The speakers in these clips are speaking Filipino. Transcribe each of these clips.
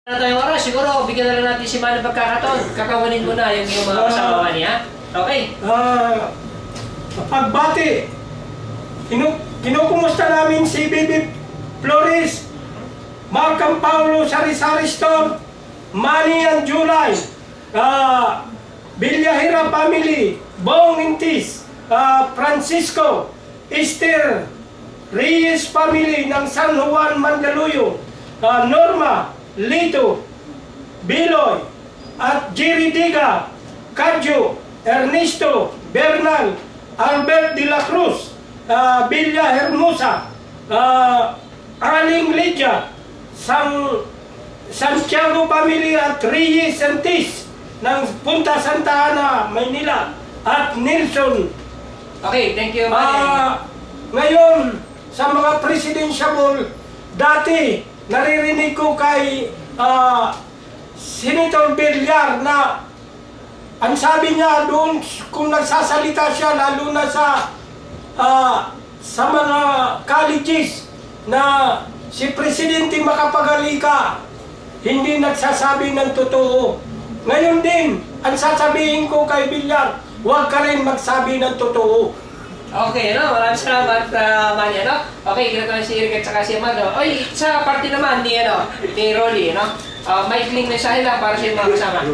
Na tayong oras, siguro bigyan na lang natin si Manny pagkakataon. Kakawanin mo na yung mga kasama niya. Okay. Pagbati, kinukumusta namin si Bibi Flores, Marcam Paulo Sari-Sari Store, Manny and July, Villahira family, Bong Intis, Francisco, Esther, Reyes family ng San Juan, Mandaluyong, Norma, Lito, Biloy, at Jerry Diga, Kadjo, Ernesto, Bernal, Albert de la Cruz, Villa Hermosa, Aling Lydia, Santiago family at Reyes Santis ng Punta Santa Ana, Maynila, at Nelson. Okay, thank you, Manny. Ngayon, sa mga presidential, dati naririnig ko kay Senator Villar na ang sabi niya doon kung nagsasalita siya lalo na sa mga colleges na si Presidente Macapagal-Ika hindi nagsasabi ng totoo. Ngayon din, ang sasabihin ko kay Villar, huwag ka rin magsabi ng totoo. Okay, no? Maraming salamat, Manny, no? Okay, kita naman si Eric at saka si Amado. Oy, sa party naman ni Rolly, no? Maikling mensahe lang para sa mga kasama.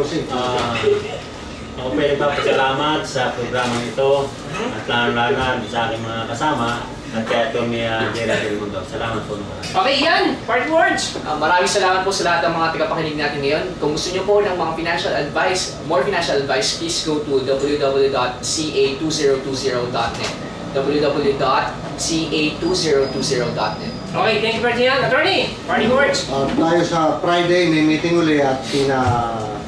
Ako po nagpapasalamat sa programang ito at lalo-lalo sa aking mga kasama at kaya ito ni Jerry Del Mundo. Salamat po naman. Okay, yan! Parting words! Maraming salamat po sa lahat ng mga tagapakinig natin ngayon. Kung gusto nyo po ng mga financial advice, more financial advice, please go to www.ca2020.net www.ca2020.net. Okay, thank you for that. Attorney, parting words! Tayo sa Friday, may meeting uli at sina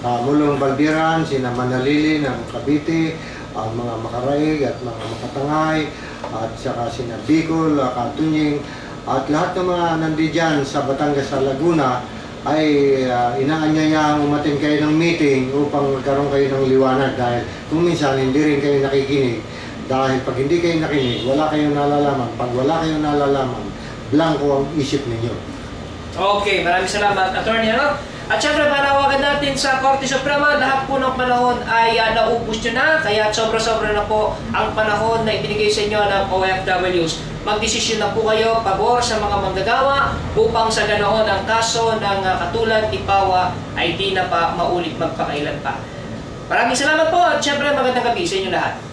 Mulong Baldiran, sina Manalili ng Cavite, mga Makaraig at mga Makatangay, at saka sina Bicol, Katunying, at lahat ng mga nandiyan sa Batangas sa Laguna ay inaanyayang umatin kayo ng meeting upang magkaroon kayo ng liwanag dahil kung minsan hindi rin kayo nakikinig. Dahil pag hindi kayo nakinig, wala kayong nalalaman. Pag wala kayong nalalaman, blanco ang isip ninyo. Okay, maraming salamat, Attorney, ano? At syempre, panawagan natin sa Korte Suprema, lahat po ng panahon ay naubos nyo na, kaya sobra-sobra na po ang panahon na ibinigay sa inyo ng OFWs. Magdesisyon na po kayo pabor sa mga manggagawa upang sa ganoon ang kaso ng katulad ni Pawa ay di na pa maulit magpakailan pa. Maraming salamat po at syempre magandang gabi sa inyo lahat.